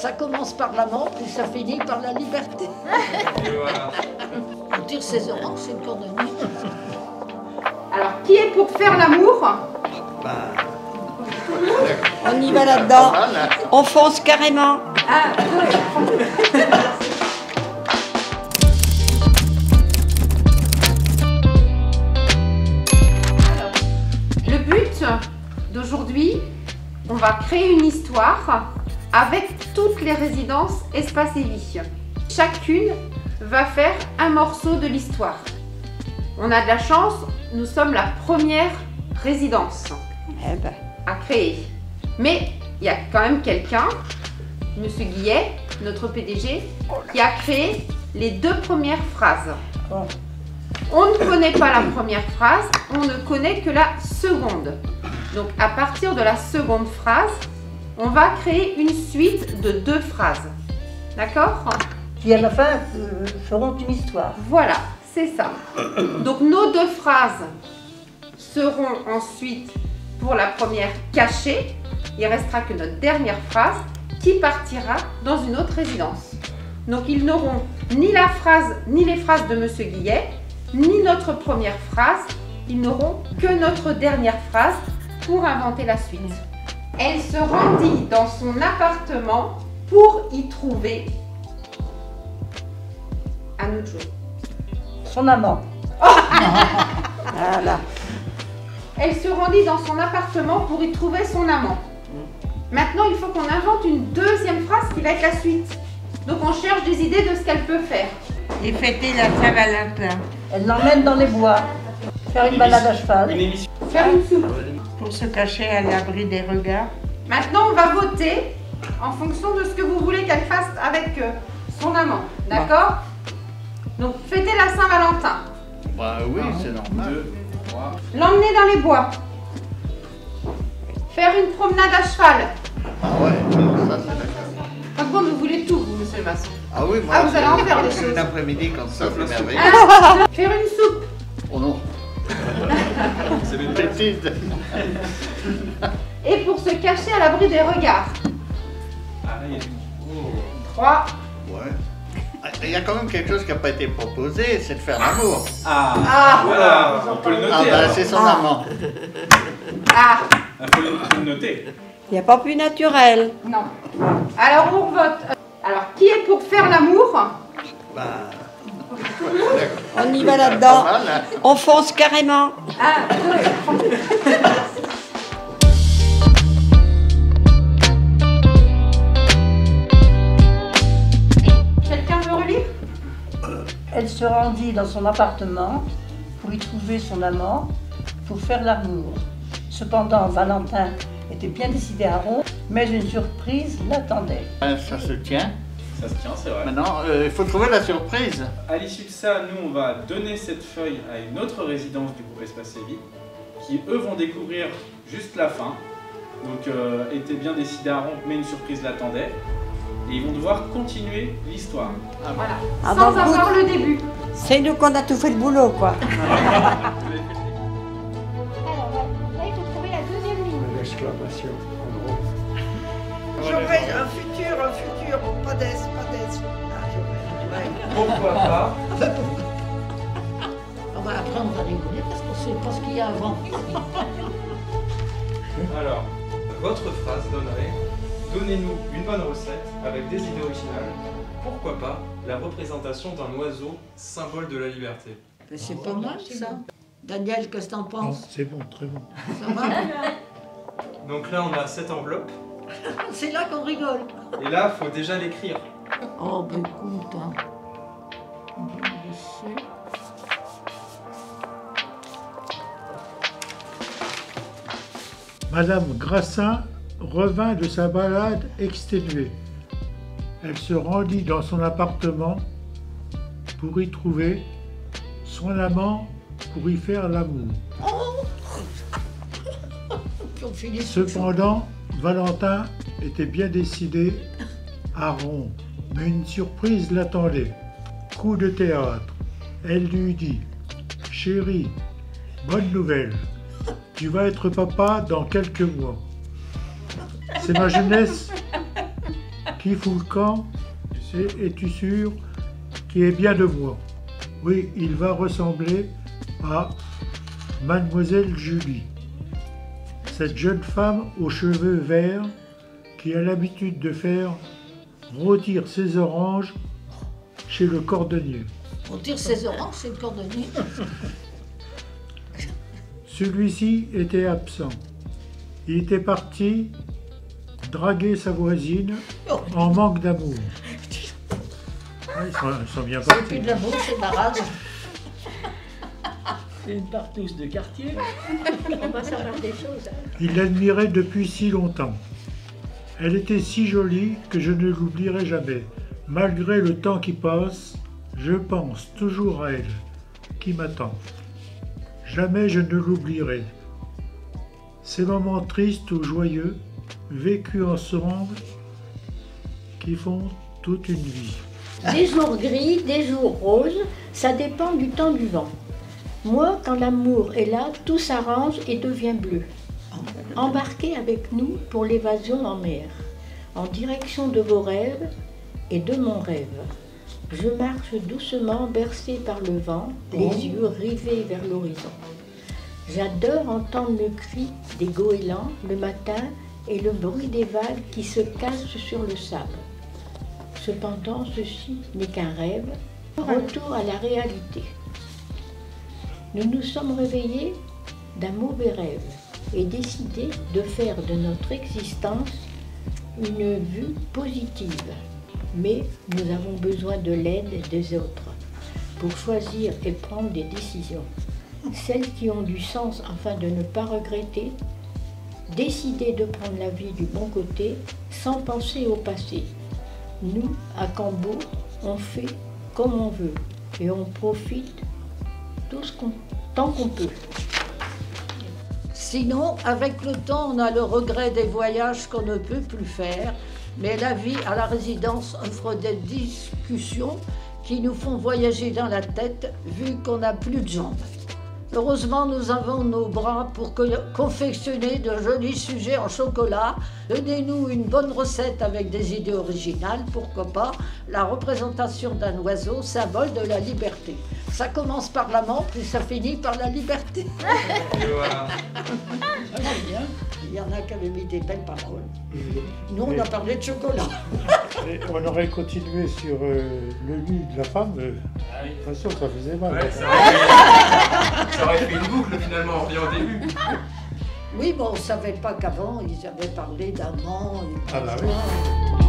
Ça commence par l'amour et ça finit par la liberté. Et voilà. On tire ses oranges, c'est le cordonnier. Alors, qui est pour faire l'amour? On y va là-dedans. On fonce carrément. Un, deux. Alors, le but d'aujourd'hui, on va créer une histoire avec toutes les résidences Espace et Vie. Chacune va faire un morceau de l'histoire. On a de la chance, nous sommes la première résidence Eh ben, à créer. Mais il y a quand même quelqu'un, Monsieur Guillet, notre PDG, qui a créé les 2 premières phrases. bon. On ne connaît pas la première phrase, on ne connaît que la seconde. Donc à partir de la seconde phrase, on va créer une suite de 2 phrases. D'accord? Qui à la fin feront une histoire. Voilà, c'est ça. Donc nos 2 phrases seront ensuite pour la première cachée. Il restera que notre dernière phrase qui partira dans une autre résidence. Donc ils n'auront ni la phrase, ni les phrases de Monsieur Guillet, ni notre première phrase. Ils n'auront que notre dernière phrase pour inventer la suite. Elle se rendit dans son appartement pour y trouver un autre jour. Son amant. Voilà. Elle se rendit dans son appartement pour y trouver son amant. Maintenant, il faut qu'on invente une deuxième phrase qui va être la suite. Donc, on cherche des idées de ce qu'elle peut faire. Et fêter la Saint-Valentin. Elle l'emmène dans les bois. Faire une balade à cheval. Une émission. Faire une soupe. Pour se cacher à l'abri des regards. Maintenant, on va voter en fonction de ce que vous voulez qu'elle fasse avec son amant. D'accord? Donc, fêter la Saint-Valentin. Bah oui, c'est normal. 2, 3. L'emmener dans les bois. Faire une promenade à cheval. Ah ouais, non, ça c'est d'accord. Par contre, vous voulez tout, vous, monsieur le maçon. Ah oui, moi, Ah, vous allez en faire des choses. L'après-midi comme ça, c'est merveilleux. Faire une soupe. Oh non, C'est une bêtise. Et pour se cacher à l'abri des regards. Ah, là, il y a du. Oh. 3. Ouais. Il y a quand même quelque chose qui n'a pas été proposé, c'est de faire l'amour. Ah, voilà, on peut le noter. Ah bah alors. c'est son amant. Ah, Il faut le noter. Il n'y a pas plus naturel. non. Alors, on vote. Alors, qui est pour faire l'amour? Bah, On y va là-dedans. pas mal, hein. On fonce carrément. 1, 2. Quelqu'un veut relire? Elle se rendit dans son appartement pour y trouver son amant, pour faire l'amour. Cependant, Valentin était bien décidé à rompre, mais une surprise l'attendait. Ça se tient. Ça se tient, c'est vrai. Maintenant, il faut trouver la surprise. À l'issue de ça, nous, on va donner cette feuille à une autre résidence du groupe Espace et Vie, qui eux vont découvrir juste la fin. Donc, étaient bien décidés à rompre, mais une surprise l'attendait. Et ils vont devoir continuer l'histoire. Voilà. Ah, Sans bah, avoir le début. C'est nous qu'on a tout fait le boulot, quoi. Alors, là, il faut trouver la deuxième ligne. L'exclamation, en gros. J'aurais un futur, pas d'ess. Pourquoi pas? On va après, on va rigoler parce qu'on sait pas ce qu'il y a avant. Alors, votre phrase donnerait: donnez-nous une bonne recette avec des idées originales. Pourquoi pas la représentation d'un oiseau, symbole de la liberté. C'est pas mal ça. Daniel, qu'est-ce que t'en penses? C'est bon, très bon. Ça va? Donc là, on a cette enveloppe. C'est là qu'on rigole. Et là, il faut déjà l'écrire. Oh, ben écoute, hein. On va le laisser. Madame Grassin revint de sa balade exténuée. Elle se rendit dans son appartement pour y trouver son amant pour y faire l'amour. Puis on finit Cependant, Valentin était bien décidé à rompre, mais une surprise l'attendait. Coup de théâtre. Elle lui dit: Chérie, bonne nouvelle, tu vas être papa dans quelques mois. C'est ma jeunesse Qui fout le camp? Es-tu sûr qu'il est bien de moi? Oui, il va ressembler à Mademoiselle Julie, cette jeune femme aux cheveux verts qui a l'habitude de faire rôtir ses oranges chez le cordonnier. On tire ses oranges chez le cordonnier. Celui-ci était absent. Il était parti draguer sa voisine en manque d'amour. Ouais, ils sont bien C'est partis. plus de l'amour, c'est barrage. C'est une partouze de quartier. On va savoir des choses. Il l'admirait depuis si longtemps. Elle était si jolie que je ne l'oublierai jamais. Malgré le temps qui passe, je pense toujours à elle, qui m'attend. Jamais je ne l'oublierai. Ces moments tristes ou joyeux, vécus ensemble, qui font toute une vie. Des jours gris, des jours roses, ça dépend du temps du vent. Moi, quand l'amour est là, tout s'arrange et devient bleu. Embarquez avec nous pour l'évasion en mer, en direction de vos rêves et de mon rêve. Je marche doucement, bercé par le vent, les yeux rivés vers l'horizon. J'adore entendre le cri des goélands le matin et le bruit des vagues qui se cassent sur le sable. Cependant, ceci n'est qu'un rêve, retour à la réalité. Nous nous sommes réveillés d'un mauvais rêve et décidé de faire de notre existence une vue positive. Mais nous avons besoin de l'aide des autres pour choisir et prendre des décisions. Celles qui ont du sens afin de ne pas regretter, décider de prendre la vie du bon côté sans penser au passé. Nous, à Cambo, on fait comme on veut et on profite tant qu'on peut. Sinon, avec le temps, on a le regret des voyages qu'on ne peut plus faire, mais la vie à la résidence offre des discussions qui nous font voyager dans la tête, vu qu'on n'a plus de jambes. Heureusement, nous avons nos bras pour confectionner de jolis sujets en chocolat. Donnez-nous une bonne recette avec des idées originales, pourquoi pas la représentation d'un oiseau, symbole de la liberté. Ça commence par l'amant, puis ça finit par la liberté. Et voilà. Il y en a qui avaient mis des belles paroles. Nous, on a parlé de chocolat. Et on aurait continué sur le lit de la femme. De toute façon, ça faisait mal. Ouais, ça aurait fait une boucle finalement, on revient au début. Oui, bon, on ne savait pas qu'avant, ils avaient parlé d'amant. Ah bah oui.